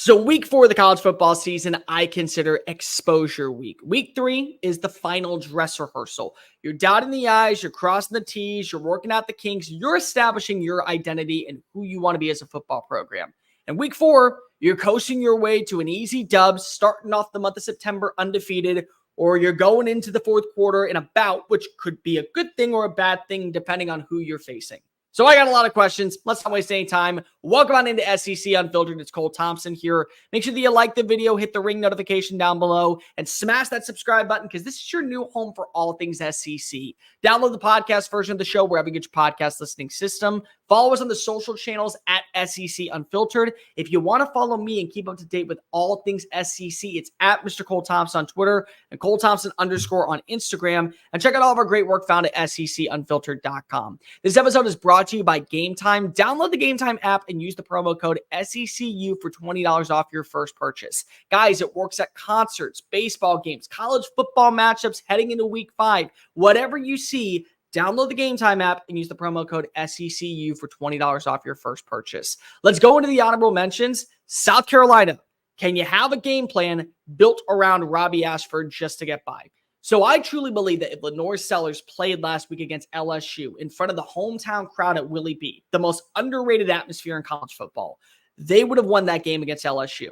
So week 4 of the college football season, I consider exposure week. Week 3 is the final dress rehearsal. You're dotting the I's, you're crossing the T's, you're working out the kinks, you're establishing your identity and who you want to be as a football program. And week 4, you're coasting your way to an easy dub, starting off the month of September undefeated, or you're going into the fourth quarter in a bout, which could be a good thing or a bad thing depending on who you're facing. So I got a lot of questions. Let's not waste any time. Welcome on into SEC Unfiltered. It's Cole Thompson here. Make sure that you like the video, hit the ring notification down below, and smash that subscribe button because this is your new home for all things SEC. Download the podcast version of the show wherever you get your podcast listening system. Follow us on the social channels at SEC Unfiltered. If you want to follow me and keep up to date with all things SEC, it's at Mr. Cole Thompson on Twitter and Cole Thompson _ on Instagram. And check out all of our great work found at SECUnfiltered.com. This episode is brought to you by Game Time. Download the Game Time app and use the promo code SECU for $20 off your first purchase. Guys, it works at concerts, baseball games, college football matchups heading into week 5. Whatever you see, download the Game Time app and use the promo code SECU for $20 off your first purchase. Let's go into the honorable mentions. South Carolina. Can you have a game plan built around Robby Ashford just to get by? So I truly believe that if Lenore Sellers played last week against LSU in front of the hometown crowd at Willie B, the most underrated atmosphere in college football, they would have won that game against LSU.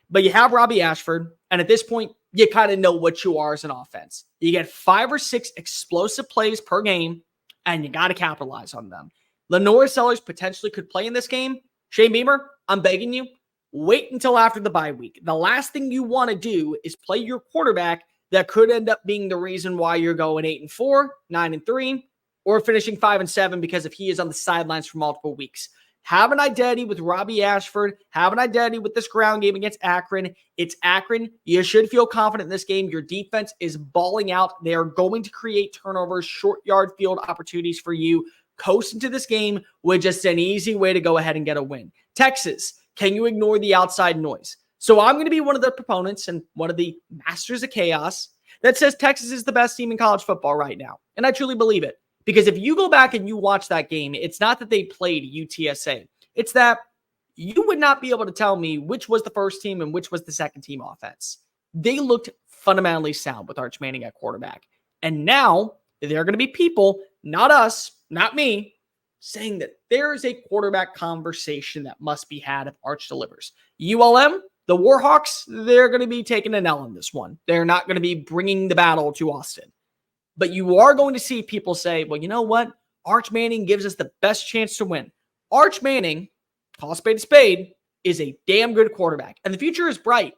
But you have Robby Ashford, and at this point, you kind of know what you are as an offense. You get 5 or 6 explosive plays per game, and you got to capitalize on them. Lenore Sellers potentially could play in this game. Shane Beamer, I'm begging you, wait until after the bye week. The last thing you want to do is play your quarterback that could end up being the reason why you're going 8-4, 9-3, or finishing 5-7 because if he is on the sidelines for multiple weeks. Have an identity with Robby Ashford. Have an identity with this ground game against Akron. It's Akron. You should feel confident in this game. Your defense is balling out. They are going to create turnovers, short yard field opportunities for you. Coast into this game with just an easy way to go ahead and get a win. Texas, can you ignore the outside noise? So I'm going to be one of the proponents and one of the masters of chaos that says Texas is the best team in college football right now. And I truly believe it. Because if you go back and you watch that game, it's not that they played UTSA. It's that you would not be able to tell me which was the first team and which was the second team offense. They looked fundamentally sound with Arch Manning at quarterback. And now there are going to be people, not us, not me, saying that there is a quarterback conversation that must be had if Arch delivers. ULM, the Warhawks, they're going to be taking an L in this one. They're not going to be bringing the battle to Austin. But you are going to see people say, well, you know what? Arch Manning gives us the best chance to win. Arch Manning, call a spade, is a damn good quarterback. And the future is bright.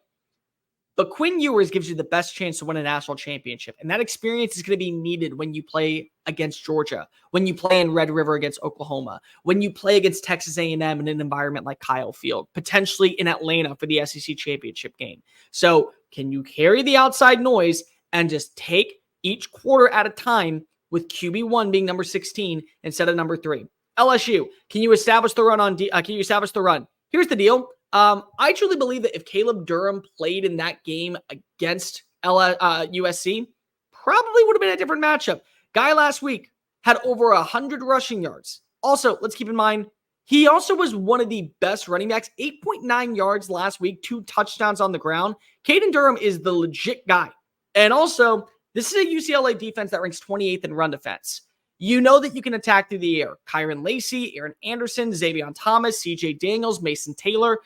But Quinn Ewers gives you the best chance to win a national championship. And that experience is going to be needed when you play against Georgia, when you play in Red River against Oklahoma, when you play against Texas A&M in an environment like Kyle Field, potentially in Atlanta for the SEC championship game. So can you carry the outside noise and just take each quarter at a time with QB1 being number 16 instead of number 3? LSU, can you establish the run? Here's the deal. I truly believe that if Caleb Durham played in that game against USC, probably would have been a different matchup. Guy last week had over 100 rushing yards. Also, let's keep in mind, he also was one of the best running backs, 8.9 yards last week, 2 touchdowns on the ground. Caden Durham is the legit guy. And also, this is a UCLA defense that ranks 28th in run defense. You know that you can attack through the air. Kyron Lacey, Aaron Anderson, Xavion Thomas, CJ Daniels, Mason Taylor.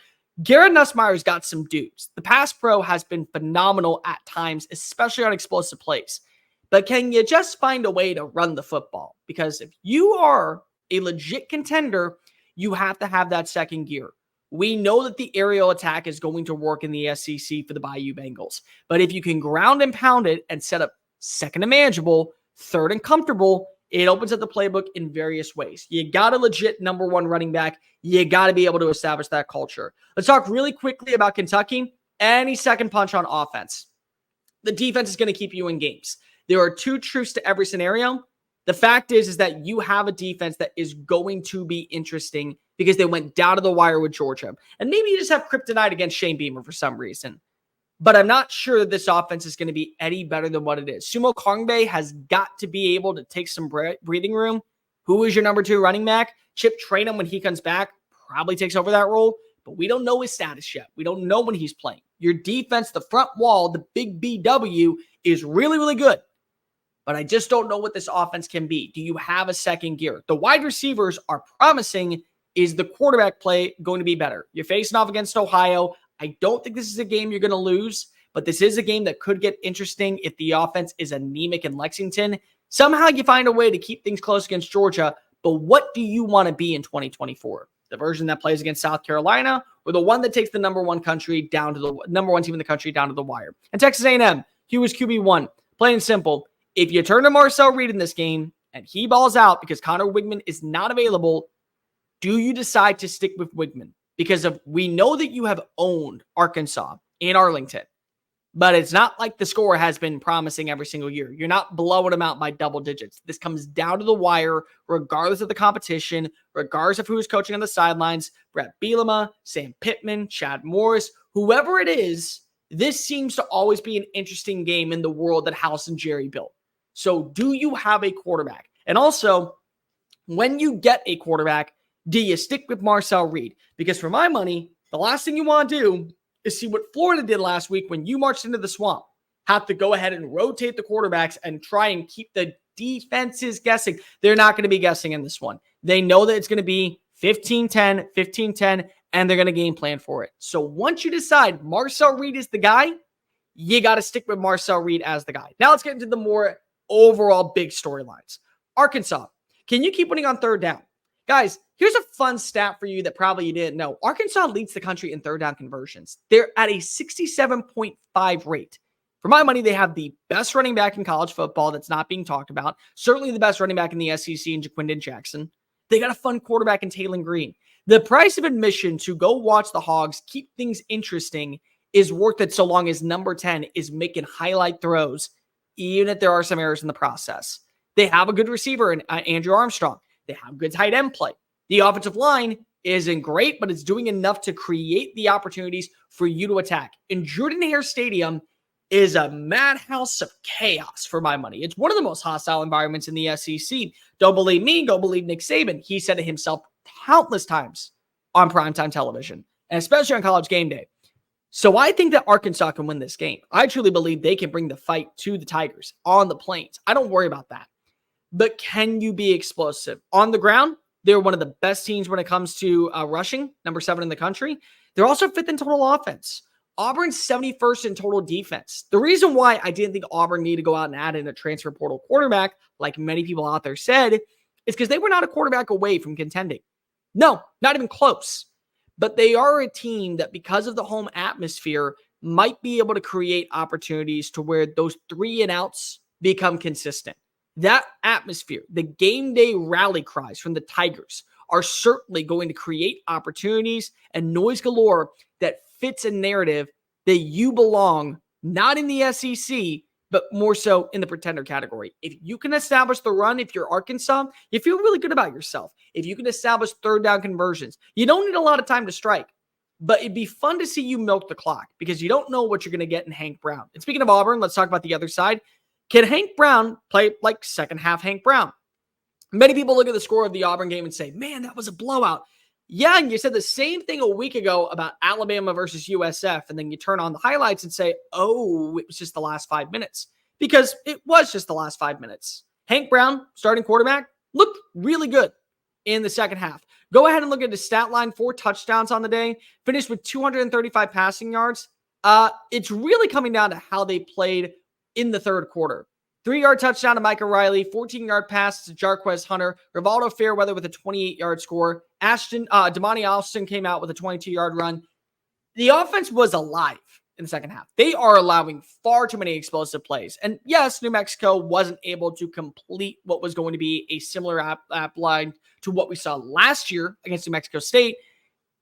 Garrett Nussmeier's got some dudes. The pass pro has been phenomenal at times, especially on explosive plays. But can you just find a way to run the football? Because if you are a legit contender, you have to have that second gear. We know that the aerial attack is going to work in the SEC for the Bayou Bengals. But if you can ground and pound it and set up second and manageable, third and comfortable, it opens up the playbook in various ways. You got a legit number 1 running back. You got to be able to establish that culture. Let's talk really quickly about Kentucky. Any second punch on offense. The defense is going to keep you in games. There are 2 truths to every scenario. The fact is that you have a defense that is going to be interesting because they went down to the wire with Georgia. And maybe you just have kryptonite against Shane Beamer for some reason. But I'm not sure that this offense is going to be any better than what it is. Sumo Kongbe has got to be able to take some breathing room. Who is your number 2 running back? Chip Trainum, when he comes back, probably takes over that role. but we don't know his status yet. We don't know when he's playing. Your defense, the front wall, the big BW is really, really good. But I just don't know what this offense can be. Do you have a second gear? The wide receivers are promising. Is the quarterback play going to be better? You're facing off against Ohio. I don't think this is a game you're going to lose, but this is a game that could get interesting if the offense is anemic in Lexington. Somehow you find a way to keep things close against Georgia, but what do you want to be in 2024? The version that plays against South Carolina or the one that takes the number one team in the country down to the wire? And Texas A&M, he was QB1. Plain and simple. If you turn to Marcel Reed in this game and he balls out because Connor Wigman is not available, do you decide to stick with Wigman? Because we know that you have owned Arkansas in Arlington, but it's not like the score has been promising every single year. You're not blowing them out by double digits. This comes down to the wire, regardless of the competition, regardless of who's coaching on the sidelines. Brett Bielema, Sam Pittman, Chad Morris, whoever it is, this seems to always be an interesting game in the world that House and Jerry built. So do you have a quarterback? And also, when you get a quarterback, do you stick with Marcel Reed? Because for my money, the last thing you want to do is see what Florida did last week when you marched into the swamp. Have to go ahead and rotate the quarterbacks and try and keep the defenses guessing. They're not going to be guessing in this one. They know that it's going to be 15-10, 15-10, and they're going to game plan for it. So once you decide Marcel Reed is the guy, you got to stick with Marcel Reed as the guy. Now let's get into the more overall big storylines. Arkansas, can you keep winning on third down? Guys, here's a fun stat for you that probably you didn't know. Arkansas leads the country in third down conversions. They're at a 67.5 rate. For my money, they have the best running back in college football that's not being talked about. Certainly the best running back in the SEC in Jaquindon Jackson. They got a fun quarterback in Taylon Green. The price of admission to go watch the Hogs keep things interesting is worth it so long as number 10 is making highlight throws, even if there are some errors in the process. They have a good receiver in Andrew Armstrong. They have good tight end play. The offensive line isn't great, but it's doing enough to create the opportunities for you to attack. And Jordan-Hare Stadium is a madhouse of chaos for my money. It's one of the most hostile environments in the SEC. Don't believe me, go believe Nick Saban. He said it himself countless times on primetime television, and especially on College Game Day. So I think that Arkansas can win this game. I truly believe they can bring the fight to the Tigers on the Plains. I don't worry about that. But can you be explosive? On the ground, they're one of the best teams when it comes to rushing, number 7 in the country. They're also 5th in total offense. Auburn's 71st in total defense. The reason why I didn't think Auburn needed to go out and add in a transfer portal quarterback, like many people out there said, is because they were not a quarterback away from contending. No, not even close. But they are a team that, because of the home atmosphere, might be able to create opportunities to where those 3 and outs become consistent. That atmosphere, the game day rally cries from the Tigers are certainly going to create opportunities and noise galore that fits a narrative that you belong not in the SEC, but more so in the pretender category. If you can establish the run, if you're Arkansas, you feel really good about yourself. If you can establish third down conversions, you don't need a lot of time to strike, but it'd be fun to see you milk the clock because you don't know what you're going to get in Hank Brown. And speaking of Auburn, let's talk about the other side. Can Hank Brown play like second half Hank Brown? Many people look at the score of the Auburn game and say, man, that was a blowout. Yeah, and you said the same thing a week ago about Alabama versus USF, and then you turn on the highlights and say, oh, it was just the last 5 minutes. Because it was just the last 5 minutes. Hank Brown, starting quarterback, looked really good in the second half. Go ahead and look at his stat line, 4 touchdowns on the day, finished with 235 passing yards. It's really coming down to how they played in the third quarter. 3-yard touchdown to Micah Riley, 14-yard pass to Jarquez Hunter, Rivaldo Fairweather with a 28-yard score. Damani Austin came out with a 22-yard run. The offense was alive in the second half. They are allowing far too many explosive plays. And yes, New Mexico wasn't able to complete what was going to be a similar app line to what we saw last year against New Mexico State,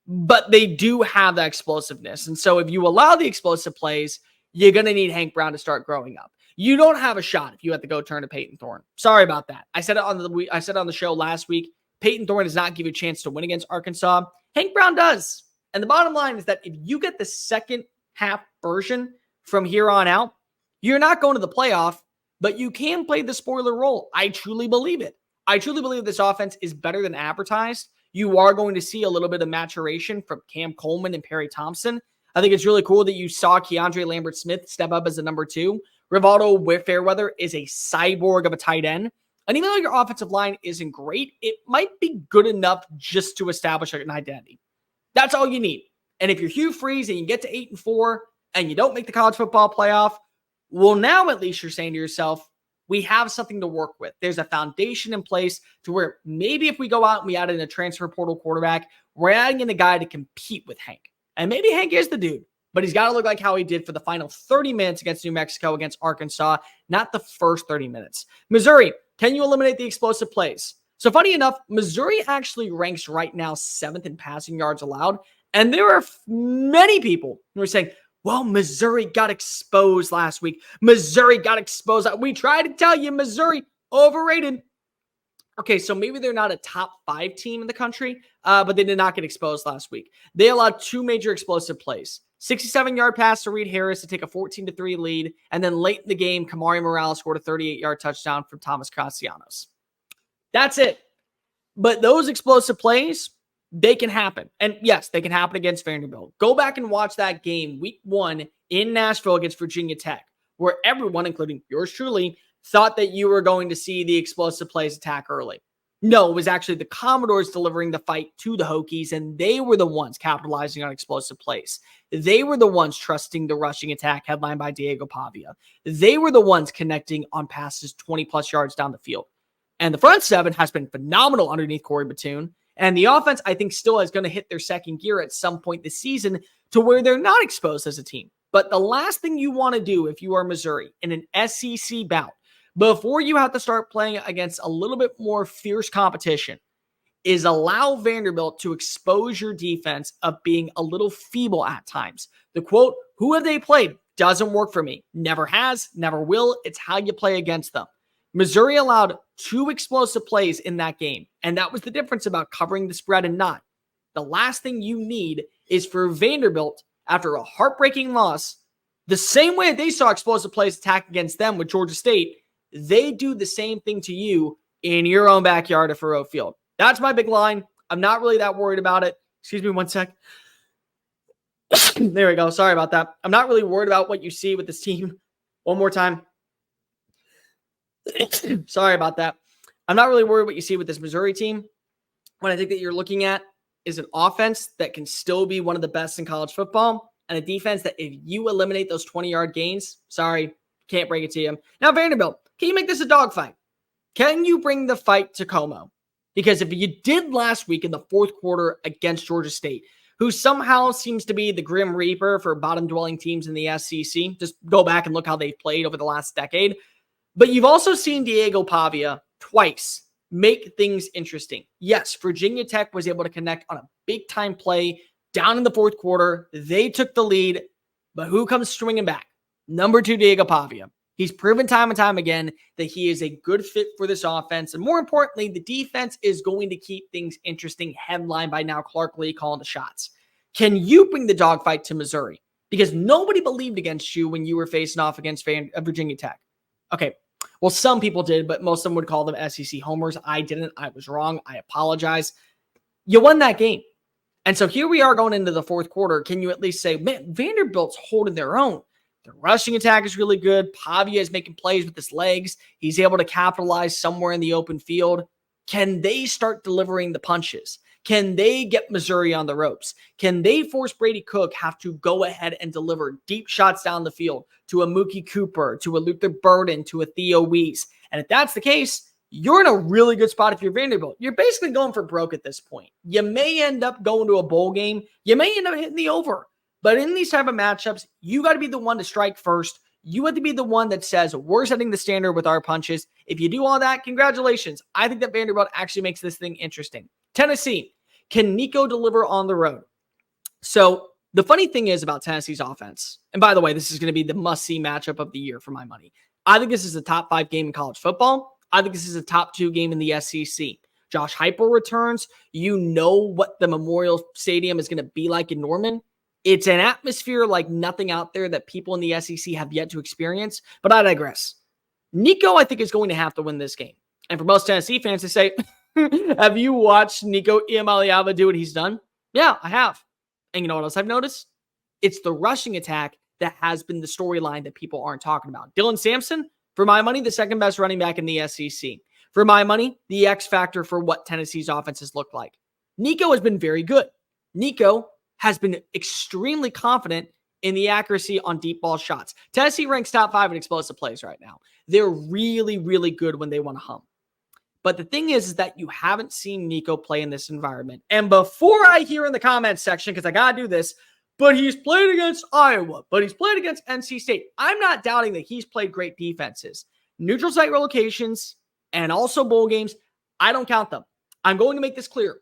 but they do have that explosive,ness. And so if you allow the explosive plays, you're going to need Hank Brown to start growing up. You don't have a shot if you have to go turn to Peyton Thorne. Sorry about that. I said it on the show last week. Peyton Thorne does not give you a chance to win against Arkansas. Hank Brown does. And the bottom line is that if you get the second half version from here on out, you're not going to the playoff, but you can play the spoiler role. I truly believe it. I truly believe this offense is better than advertised. you are going to see a little bit of maturation from Cam Coleman and Perry Thompson. I think it's really cool that you saw Keandre Lambert-Smith step up as a number 2. Rivaldo Fairweather is a cyborg of a tight end. And even though your offensive line isn't great, it might be good enough just to establish an identity. That's all you need. And if you're Hugh Freeze and you get to 8-4 and you don't make the college football playoff, well, now at least you're saying to yourself, we have something to work with. There's a foundation in place to where maybe if we go out and we add in a transfer portal quarterback, we're adding in a guy to compete with Hank. And maybe Hank is the dude, but he's got to look like how he did for the final 30 minutes against New Mexico, against Arkansas, not the first 30 minutes. Missouri, can you eliminate the explosive plays? So funny enough, Missouri actually ranks right now 7th in passing yards allowed. And there are many people who are saying, well, Missouri got exposed last week. Missouri got exposed. We tried to tell you, Missouri, overrated. Okay, so maybe they're not a top 5 team in the country, but they did not get exposed last week. They allowed 2 major explosive plays. 67-yard pass to Reed Harris to take a 14-3 lead. And then late in the game, Kamari Morales scored a 38-yard touchdown from Thomas Castellanos. That's it. But those explosive plays, they can happen. And yes, they can happen against Vanderbilt. Go back and watch that game, week 1 in Nashville against Virginia Tech, where everyone, including yours truly, thought that you were going to see the explosive plays attack early. No, it was actually the Commodores delivering the fight to the Hokies, and they were the ones capitalizing on explosive plays. They were the ones trusting the rushing attack headlined by Diego Pavia. They were the ones connecting on passes 20-plus yards down the field. And the front seven has been phenomenal underneath Corey Batoon. And the offense, I think, still is going to hit their second gear at some point this season to where they're not exposed as a team. But the last thing you want to do if you are Missouri in an SEC bout, before you have to start playing against a little bit more fierce competition, is allow Vanderbilt to expose your defense of being a little feeble at times. The quote, who have they played? Doesn't work for me. Never has, never will. It's how you play against them. Missouri allowed 2 explosive plays in that game, and that was the difference about covering the spread and not. The last thing you need is for Vanderbilt, after a heartbreaking loss, the same way they saw explosive plays attack against them with Georgia State, they do the same thing to you in your own backyard at Faurot Field. That's my big line. I'm not really that worried about it. Excuse me one sec. There we go. Sorry about that. I'm not really worried about what you see with this team. One more time. Sorry about that. I'm not really worried what you see with this Missouri team. What I think that you're looking at is an offense that can still be one of the best in college football, and a defense that if you eliminate those 20-yard gains, sorry, can't break it to you. Now, Vanderbilt, can you make this a dogfight? Can you bring the fight to Como? Because if you did last week in the fourth quarter against Georgia State, who somehow seems to be the Grim Reaper for bottom-dwelling teams in the SEC, just go back and look how they've played over the last decade. But you've also seen Diego Pavia twice make things interesting. Yes, Virginia Tech was able to connect on a big-time play down in the fourth quarter. They took the lead, but who comes swinging back? Number 2, Diego Pavia. He's proven time and time again that he is a good fit for this offense. And more importantly, the defense is going to keep things interesting, headlined by now Clark Lee calling the shots. Can you bring the dogfight to Missouri? Because nobody believed against you when you were facing off against Virginia Tech. Okay, well, some people did, but most of them would call them SEC homers. I didn't. I was wrong. I apologize. You won that game. And so here we are going into the fourth quarter. Can you at least say, man, Vanderbilt's holding their own? The rushing attack is really good. Pavia is making plays with his legs. He's able to capitalize somewhere in the open field. Can they start delivering the punches? Can they get Missouri on the ropes? Can they force Brady Cook have to go ahead and deliver deep shots down the field to a Mookie Cooper, to a Luther Burden, to a Theo Weiss? And if that's the case, you're in a really good spot if you're Vanderbilt. You're basically going for broke at this point. You may end up going to a bowl game. You may end up hitting the over. But in these type of matchups, you got to be the one to strike first. You have to be the one that says, we're setting the standard with our punches. If you do all that, congratulations. I think that Vanderbilt actually makes this thing interesting. Tennessee, can Nico deliver on the road? So the funny thing is about Tennessee's offense, and by the way, this is going to be the must-see matchup of the year for my money. I think this is a top 5 game in college football. I think this is a top 2 game in the SEC. Josh Heupel returns. You know what the Memorial Stadium is going to be like in Norman. It's an atmosphere like nothing out there that people in the SEC have yet to experience, but I digress. Nico, I think, is going to have to win this game. And for most Tennessee fans to say, Have you watched Nico Iamaleava do what he's done? Yeah, I have. And you know what else I've noticed? It's the rushing attack that has been the storyline that people aren't talking about. Dylan Sampson, for my money, the second best running back in the SEC. For my money, the X factor for what Tennessee's offenses look like. Nico has been very good. Nico has been extremely confident in the accuracy on deep ball shots. Tennessee ranks top 5 in explosive plays right now. They're really, really good when they want to hum. But the thing is that you haven't seen Nico play in this environment. And before I hear in the comments section, because I got to do this, but he's played against Iowa, but he's played against NC State. I'm not doubting that he's played great defenses. Neutral site relocations and also bowl games, I don't count them. I'm going to make this clear.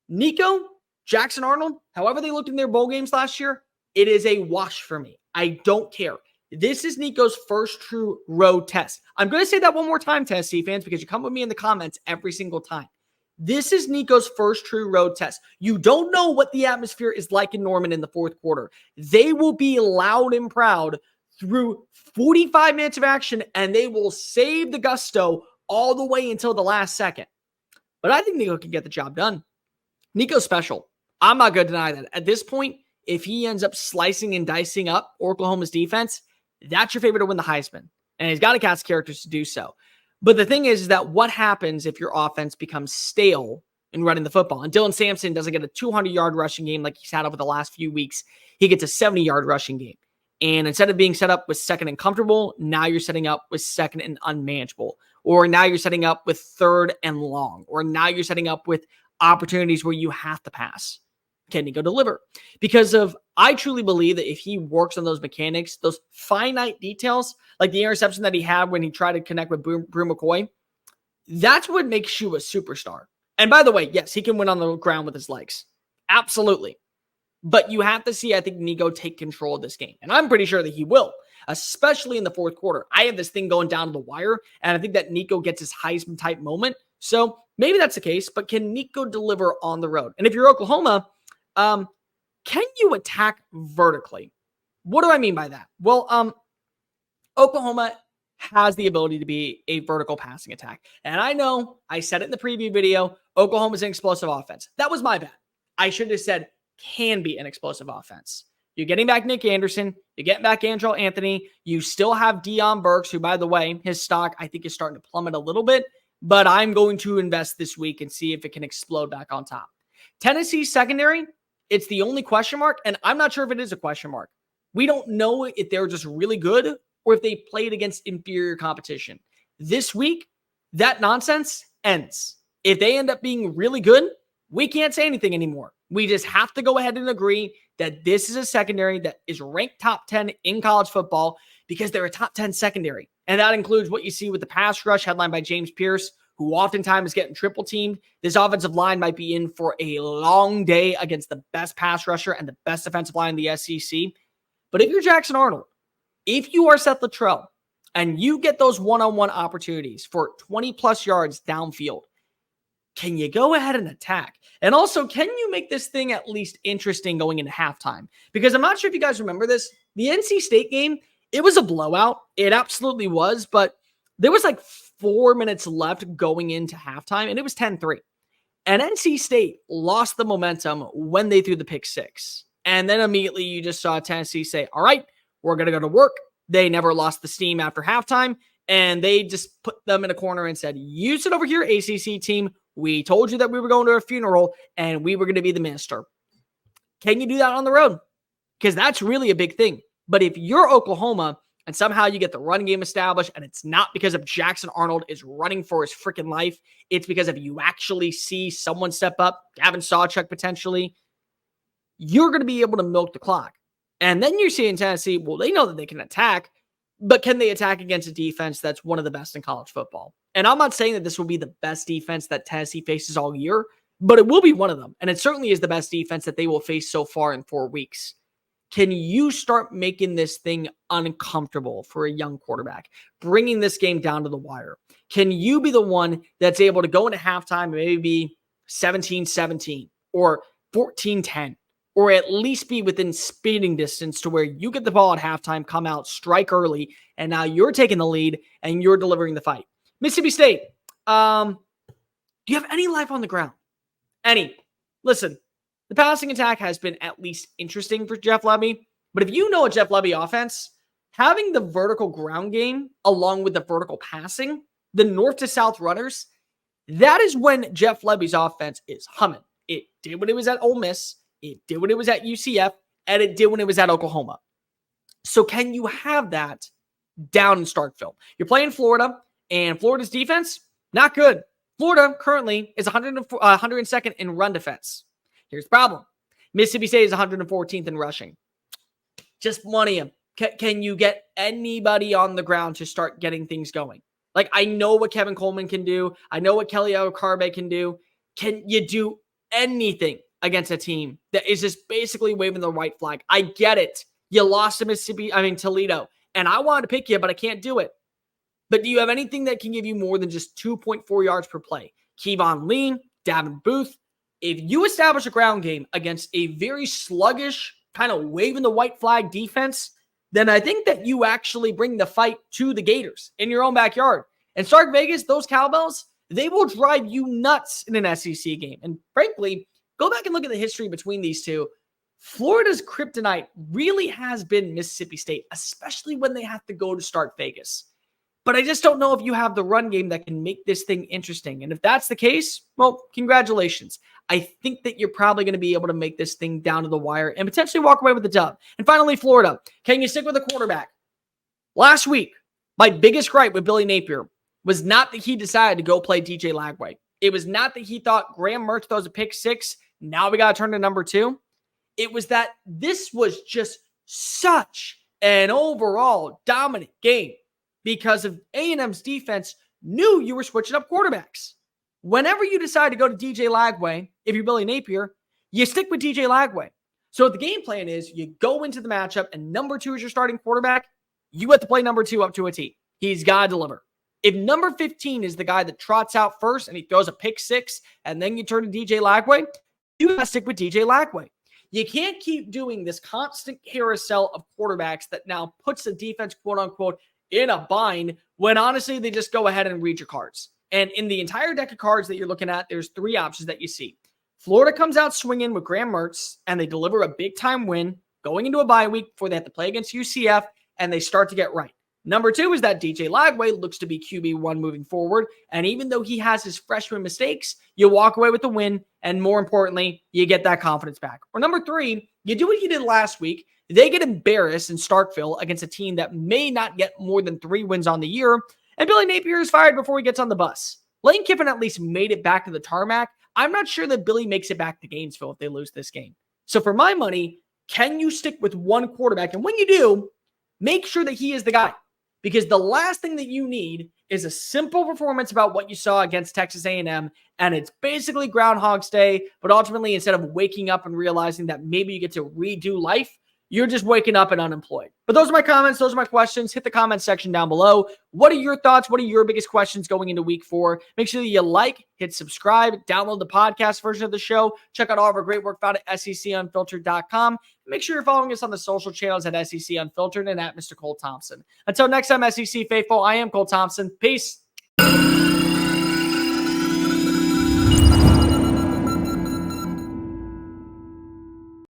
Nico, Jackson Arnold, however they looked in their bowl games last year, it is a wash for me. I don't care. This is Nico's first true road test. I'm going to say that one more time, Tennessee fans, because you come with me in the comments every single time. This is Nico's first true road test. You don't know what the atmosphere is like in Norman in the fourth quarter. They will be loud and proud through 45 minutes of action, and they will save the gusto all the way until the last second. But I think Nico can get the job done. Nico's special. I'm not going to deny that. At this point, if he ends up slicing and dicing up Oklahoma's defense, that's your favorite to win the Heisman. And he's got to cast characters to do so. But the thing is that what happens if your offense becomes stale in running the football? And Dylan Sampson doesn't get a 200-yard rushing game like he's had over the last few weeks. He gets a 70-yard rushing game. And instead of being set up with second and comfortable, now you're setting up with second and unmanageable. Or now you're setting up with third and long. Or now you're setting up with opportunities where you have to pass. Can Nico deliver? Because I truly believe that if he works on those mechanics, those finite details, like the interception that he had when he tried to connect with Brew McCoy, that's what makes you a superstar. And by the way, yes, he can win on the ground with his legs. Absolutely. But you have to see, I think, Nico take control of this game. And I'm pretty sure that he will, especially in the fourth quarter. I have this thing going down to the wire, and I think that Nico gets his Heisman-type moment. So maybe that's the case, but can Nico deliver on the road? And if you're Oklahoma, can you attack vertically? What do I mean by that? Well, Oklahoma has the ability to be a vertical passing attack. And I know I said it in the preview video, Oklahoma's an explosive offense. That was my bad. I should have said can be an explosive offense. You're getting back Nick Anderson. You're getting back Andrel Anthony. You still have Deion Burks, who, by the way, his stock, I think, is starting to plummet a little bit. But I'm going to invest this week and see if it can explode back on top. Tennessee's secondary, it's the only question mark, and I'm not sure if it is a question mark. We don't know if they're just really good or if they played against inferior competition. This week, that nonsense ends. If they end up being really good, we can't say anything anymore. We just have to go ahead and agree that this is a secondary that is ranked top 10 in college football because they're a top 10 secondary. And that includes what you see with the pass rush headlined by James Pierce, who oftentimes is getting triple teamed. This offensive line might be in for a long day against the best pass rusher and the best defensive line in the SEC. But if you're Jackson Arnold, if you are Seth Luttrell, and you get those one-on-one opportunities for 20-plus yards downfield, can you go ahead and attack? And also, can you make this thing at least interesting going into halftime? Because I'm not sure if you guys remember this. The NC State game, it was a blowout. It absolutely was. But there was like 4 minutes left going into halftime, and it was 10-3. And NC State lost the momentum when they threw the pick six. And then immediately you just saw Tennessee say, all right, we're going to go to work. They never lost the steam after halftime. And they just put them in a corner and said, you sit over here, ACC team. We told you that we were going to a funeral and we were going to be the minister. Can you do that on the road? Because that's really a big thing. But if you're Oklahoma and somehow you get the run game established and it's not because of Jackson Arnold is running for his freaking life, it's because if you actually see someone step up, Gavin Sawchuk potentially, you're going to be able to milk the clock. And then you're seeing Tennessee, well, they know that they can attack, but can they attack against a defense that's one of the best in college football? And I'm not saying that this will be the best defense that Tennessee faces all year, but it will be one of them. And it certainly is the best defense that they will face so far in 4 weeks. Can you start making this thing uncomfortable for a young quarterback, bringing this game down to the wire? Can you be the one that's able to go into halftime and maybe be 17-17 or 14-10? Or at least be within speeding distance to where you get the ball at halftime, come out, strike early, and now you're taking the lead and you're delivering the fight. Mississippi State, do Do you have any life on the ground? Any. Listen, the passing attack has been at least interesting for Jeff Lebby, but if you know a Jeff Lebby offense, having the vertical ground game along with the vertical passing, the north to south runners, that is when Jeff Lebby's offense is humming. It did when it was at Ole Miss, it did when it was at UCF, and it did when it was at Oklahoma. So can you have that down in Starkville? You're playing Florida, and Florida's defense, not good. Florida currently is 102nd in run defense. Here's the problem. Mississippi State is 114th in rushing. Just money him. Can you get anybody on the ground to start getting things going? Like, I know what Kevin Coleman can do. I know what Kelly Okabe can do. Can you do anything against a team that is just basically waving the white flag? I get it. You lost to Toledo, and I wanted to pick you, but I can't do it. But do you have anything that can give you more than just 2.4 yards per play? Kevon Lee, Davin Booth. If you establish a ground game against a very sluggish, kind of waving the white flag defense, then I think that you actually bring the fight to the Gators in your own backyard. And Stark Vegas, those cowbells, they will drive you nuts in an SEC game. And frankly, go back and look at the history between these two. Florida's kryptonite really has been Mississippi State, especially when they have to go to Stark Vegas. But I just don't know if you have the run game that can make this thing interesting. And if that's the case, well, congratulations. I think that you're probably going to be able to make this thing down to the wire and potentially walk away with the dub. And finally, Florida. Can you stick with a quarterback? Last week, my biggest gripe with Billy Napier was not that he decided to go play DJ Lagway. It was not that he thought Graham Mertz throws a pick six. Now we got to turn to number 2. It was that this was just such an overall dominant game because of A&M's defense knew you were switching up quarterbacks. Whenever you decide to go to DJ Lagway, if you're Billy Napier, you stick with DJ Lagway. So the game plan is you go into the matchup and number 2 is your starting quarterback. You have to play number 2 up to a T. He's got to deliver. If number 15 is the guy that trots out first and he throws a pick six and then you turn to DJ Lagway, you got to stick with DJ Lagway. You can't keep doing this constant carousel of quarterbacks that now puts the defense, quote unquote, in a bind when honestly they just go ahead and read your cards. And in the entire deck of cards that you're looking at, there's 3 options that you see. Florida comes out swinging with Graham Mertz and they deliver a big time win going into a bye week before they have to play against UCF and they start to get right. Number 2 is that DJ Lagway looks to be QB1 moving forward. And even though he has his freshman mistakes, you walk away with the win. And more importantly, you get that confidence back. Or number 3, you do what you did last week. They get embarrassed in Starkville against a team that may not get more than 3 wins on the year. And Billy Napier is fired before he gets on the bus. Lane Kiffin at least made it back to the tarmac. I'm not sure that Billy makes it back to Gainesville if they lose this game. So for my money, can you stick with one quarterback? And when you do, make sure that he is the guy. Because the last thing that you need is a simple performance about what you saw against Texas A&M, and it's basically Groundhog's Day, but ultimately instead of waking up and realizing that maybe you get to redo life, you're just waking up and unemployed. But those are my comments. Those are my questions. Hit the comment section down below. What are your thoughts? What are your biggest questions going into week 4? Make sure that you like, hit subscribe, download the podcast version of the show. Check out all of our great work found at secunfiltered.com. Make sure you're following us on the social channels at SEC Unfiltered and at Mr. Cole Thompson. Until next time, SEC faithful, I am Cole Thompson. Peace.